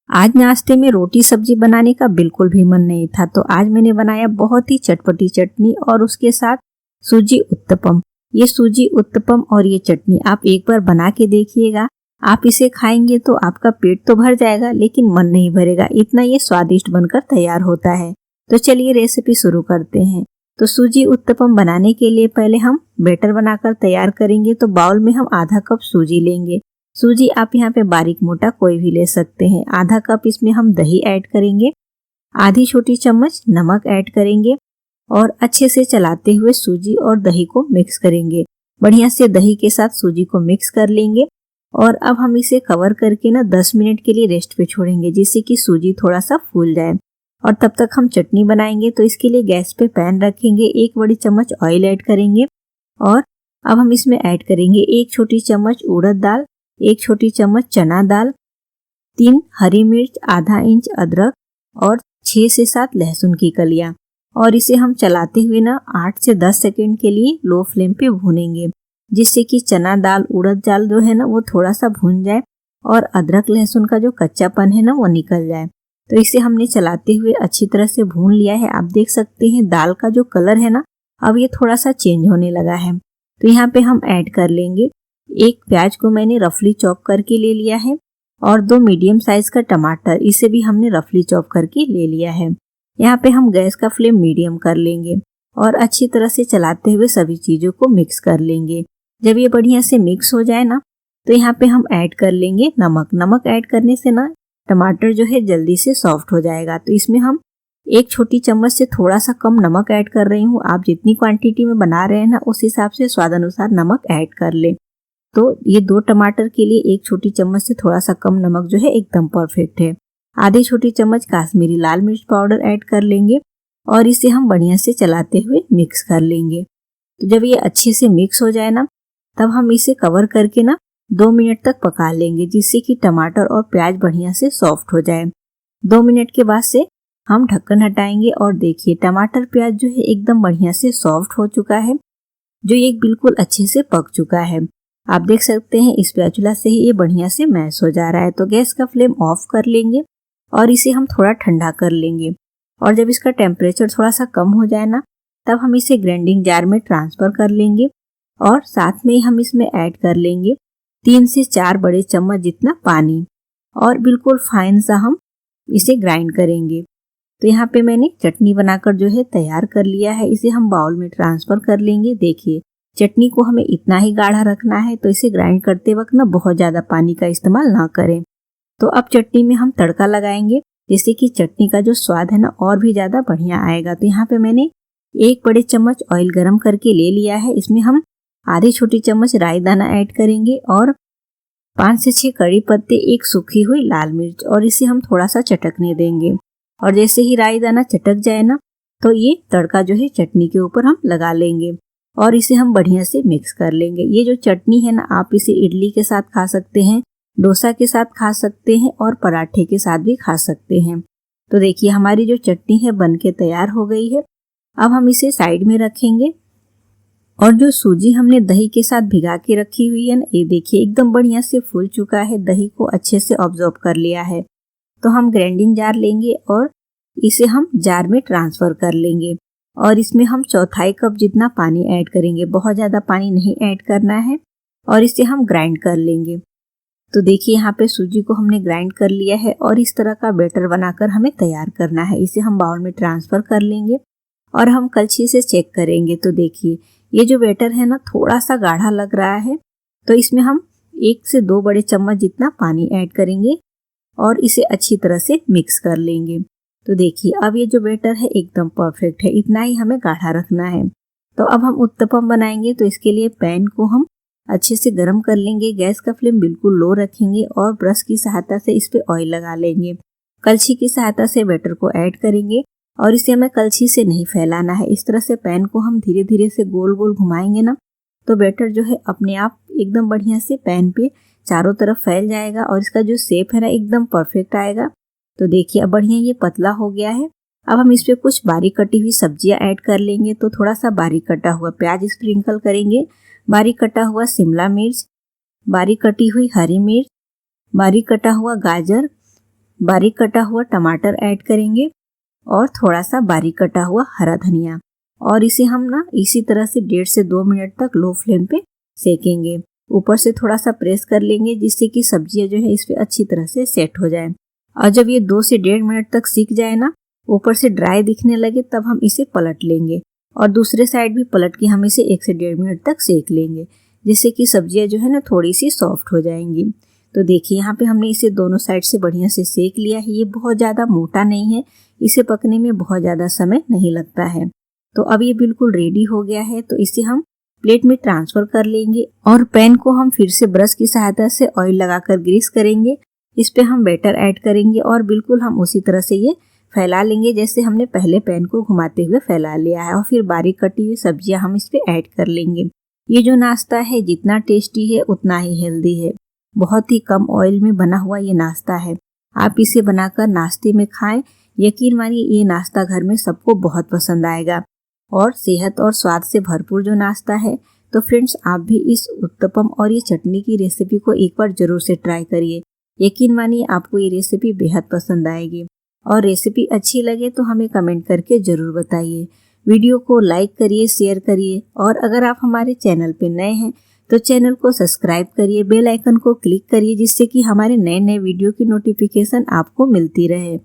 आज नाश्ते में रोटी सब्जी बनाने का बिल्कुल भी मन नहीं था, तो आज मैंने बनाया बहुत ही चटपटी चटनी और उसके साथ सूजी उत्तपम। ये सूजी उत्तपम और ये चटनी आप एक बार बना के देखिएगा। आप इसे खाएंगे तो आपका पेट तो भर जाएगा लेकिन मन नहीं भरेगा, इतना ये स्वादिष्ट बनकर तैयार होता है। तो चलिए रेसिपी शुरू करते हैं। तो सूजी उत्तपम बनाने के लिए पहले हम बैटर बनाकर तैयार करेंगे। तो बाउल में हम आधा कप सूजी लेंगे। सूजी आप यहाँ पे बारीक मोटा कोई भी ले सकते हैं। आधा कप इसमें हम दही ऐड करेंगे, आधी छोटी चम्मच नमक ऐड करेंगे और अच्छे से चलाते हुए सूजी और दही को मिक्स करेंगे। बढ़िया से दही के साथ सूजी को मिक्स कर लेंगे और अब हम इसे कवर करके 10 मिनट के लिए रेस्ट पे छोड़ेंगे, जिससे कि सूजी थोड़ा सा फूल जाए। और तब तक हम चटनी बनाएंगे। तो इसके लिए गैस पे पैन रखेंगे, 1 बड़ी चम्मच ऑयल ऐड करेंगे और अब हम इसमें ऐड करेंगे 1 छोटी चम्मच उड़द दाल, 1 छोटी चम्मच चना दाल, 3 हरी मिर्च, आधा इंच अदरक और 6 से 7 लहसुन की कलियां। और इसे हम चलाते हुए 8 से 10 सेकेंड के लिए लो फ्लेम पे भूनेंगे, जिससे कि चना दाल उड़द दाल जो है वो थोड़ा सा भून जाए और अदरक लहसुन का जो कच्चापन है वो निकल जाए। तो इसे हमने चलाते हुए अच्छी तरह से भून लिया है। आप देख सकते हैं दाल का जो कलर है अब ये थोड़ा सा चेंज होने लगा है। तो यहाँ पे हम ऐड कर लेंगे 1 प्याज को मैंने रफली चॉप करके ले लिया है और 2 मीडियम साइज का टमाटर, इसे भी हमने रफली चॉप करके ले लिया है। यहाँ पे हम गैस का फ्लेम मीडियम कर लेंगे और अच्छी तरह से चलाते हुए सभी चीजों को मिक्स कर लेंगे। जब ये बढ़िया से मिक्स हो जाए तो यहाँ पे हम ऐड कर लेंगे नमक। नमक ऐड करने से टमाटर जो है जल्दी से सॉफ्ट हो जाएगा। तो इसमें हम 1 छोटी चम्मच से थोड़ा सा कम नमक ऐड कर रही हूँ। आप जितनी क्वांटिटी में बना रहे हैं उस हिसाब से स्वाद अनुसार नमक ऐड कर ले। तो ये 2 टमाटर के लिए 1 छोटी चम्मच से थोड़ा सा कम नमक जो है एकदम परफेक्ट है। आधी छोटी चम्मच काश्मीरी लाल मिर्च पाउडर ऐड कर लेंगे और इसे हम बढ़िया से चलाते हुए मिक्स कर लेंगे। तो जब ये अच्छे से मिक्स हो जाए तब हम इसे कवर करके 2 मिनट तक पका लेंगे, जिससे कि टमाटर और प्याज बढ़िया से सॉफ्ट हो जाए। 2 मिनट के बाद से हम ढक्कन हटाएंगे और देखिए टमाटर प्याज जो है एकदम बढ़िया से सॉफ्ट हो चुका है, जो ये बिल्कुल अच्छे से पक चुका है। आप देख सकते हैं इस स्पैचुला से ही ये बढ़िया से मैश हो जा रहा है। तो गैस का फ्लेम ऑफ कर लेंगे और इसे हम थोड़ा ठंडा कर लेंगे। और जब इसका टेम्परेचर थोड़ा सा कम हो जाए तब हम इसे ग्राइंडिंग जार में ट्रांसफर कर लेंगे और साथ में हम इसमें ऐड कर लेंगे 3 से 4 बड़े चम्मच जितना पानी और बिल्कुल फाइन सा हम इसे ग्राइंड करेंगे। तो यहाँ पे मैंने चटनी बनाकर जो है तैयार कर लिया है। इसे हम बाउल में ट्रांसफर कर लेंगे। देखिए चटनी को हमें इतना ही गाढ़ा रखना है, तो इसे ग्राइंड करते वक्त बहुत ज्यादा पानी का इस्तेमाल ना करें। तो अब चटनी में हम तड़का लगाएंगे, जिससे कि चटनी का जो स्वाद है और भी ज्यादा बढ़िया आएगा। तो यहाँ पे मैंने 1 बड़े चम्मच ऑयल गरम करके ले लिया है। इसमें हम आधी छोटी चम्मच राई दाना ऐड करेंगे और 5 से 6 कड़ी पत्ते, 1 सूखी हुई लाल मिर्च और इसे हम थोड़ा सा चटकने देंगे। और जैसे ही राई दाना चटक जाए तो ये तड़का जो है चटनी के ऊपर हम लगा लेंगे और इसे हम बढ़िया से मिक्स कर लेंगे। ये जो चटनी है आप इसे इडली के साथ खा सकते हैं, डोसा के साथ खा सकते हैं और पराठे के साथ भी खा सकते हैं। तो देखिए हमारी जो चटनी है बनके तैयार हो गई है। अब हम इसे साइड में रखेंगे और जो सूजी हमने दही के साथ भिगा के रखी हुई है ये देखिए एकदम बढ़िया से फूल चुका है, दही को अच्छे से ऑब्जॉर्ब कर लिया है। तो हम ग्राइंडिंग जार लेंगे और इसे हम जार में ट्रांसफर कर लेंगे और इसमें हम 1/4 कप जितना पानी ऐड करेंगे। बहुत ज्यादा पानी नहीं ऐड करना है और इसे हम ग्राइंड कर लेंगे। तो देखिए यहाँ पे सूजी को हमने ग्राइंड कर लिया है और इस तरह का बैटर बनाकर हमें तैयार करना है। इसे हम बाउल में ट्रांसफर कर लेंगे और हम कलछी से चेक करेंगे। तो देखिए ये जो बैटर है थोड़ा सा गाढ़ा लग रहा है, तो इसमें हम 1 से 2 बड़े चम्मच जितना पानी ऐड करेंगे और इसे अच्छी तरह से मिक्स कर लेंगे। तो देखिए अब ये जो बैटर है एकदम परफेक्ट है, इतना ही हमें गाढ़ा रखना है। तो अब हम उत्तपम बनाएंगे। तो इसके लिए पैन को हम अच्छे से गर्म कर लेंगे। गैस का फ्लेम बिल्कुल लो रखेंगे और ब्रश की सहायता से इस पे ऑयल लगा लेंगे। कलछी की सहायता से बैटर को ऐड करेंगे और इसे हमें कलछी से नहीं फैलाना है। इस तरह से पैन को हम धीरे धीरे से गोल गोल घुमाएंगे तो बैटर जो है अपने आप एकदम बढ़िया से पैन पे चारों तरफ फैल जाएगा और इसका जो शेप है एकदम परफेक्ट आएगा। तो देखिए अब बढ़िया ये पतला हो गया है। अब हम इस पे कुछ बारीक कटी हुई सब्जियां ऐड कर लेंगे। तो थोड़ा सा बारीक कटा हुआ प्याज स्प्रिंकल करेंगे, बारीक कटा हुआ शिमला मिर्च, बारीक कटी हुई हरी मिर्च, बारीक कटा हुआ गाजर बारीक कटा हुआ टमाटर ऐड करेंगे और थोड़ा सा बारीक कटा हुआ हरा धनिया, और इसे हम ना इसी तरह से 1.5 से 2 मिनट तक लो फ्लेम पे सेकेंगे। ऊपर से थोड़ा सा प्रेस कर लेंगे जिससे कि सब्जियां जो है इस पे अच्छी तरह से सेट हो जाए। और जब ये 2 से 1.5 मिनट तक सीख जाए ना, ऊपर से ड्राई दिखने लगे, तब हम इसे पलट लेंगे और दूसरे साइड भी पलट के हम इसे 1 से 1.5 मिनट तक सेक लेंगे, जिससे कि सब्जियां जो है ना थोड़ी सी सॉफ्ट हो जाएंगी। तो देखिए यहाँ पे हमने इसे दोनों साइड से बढ़िया से सेक लिया है। ये बहुत ज़्यादा मोटा नहीं है, इसे पकने में बहुत ज़्यादा समय नहीं लगता है। तो अब ये बिल्कुल रेडी हो गया है। तो इसे हम प्लेट में ट्रांसफर कर लेंगे और पैन को हम फिर से ब्रश की सहायता से ऑयल लगाकर ग्रीस करेंगे। इस पे हम बैटर ऐड करेंगे और बिल्कुल हम उसी तरह से ये फैला लेंगे जैसे हमने पहले पैन को घुमाते हुए फैला लिया है। और फिर बारीक कटी हुई सब्जियां हम इस पे ऐड कर लेंगे। ये जो नाश्ता है जितना टेस्टी है उतना ही हेल्दी है। बहुत ही कम ऑयल में बना हुआ ये नाश्ता है। आप इसे बनाकर नाश्ते में खाएं, यकीन मानिए ये नाश्ता घर में सबको बहुत पसंद आएगा और सेहत और स्वाद से भरपूर जो नाश्ता है। तो फ्रेंड्स, आप भी इस उत्तपम और ये चटनी की रेसिपी को एक बार जरूर से ट्राई करिए। यकीन मानिए आपको ये रेसिपी बेहद पसंद आएगी। और रेसिपी अच्छी लगे तो हमें कमेंट करके जरूर बताइए। वीडियो को लाइक करिए, शेयर करिए, और अगर आप हमारे चैनल पे नए हैं तो चैनल को सब्सक्राइब करिए, बेल आइकन को क्लिक करिए, जिससे कि हमारे नए नए वीडियो की नोटिफिकेशन आपको मिलती रहे।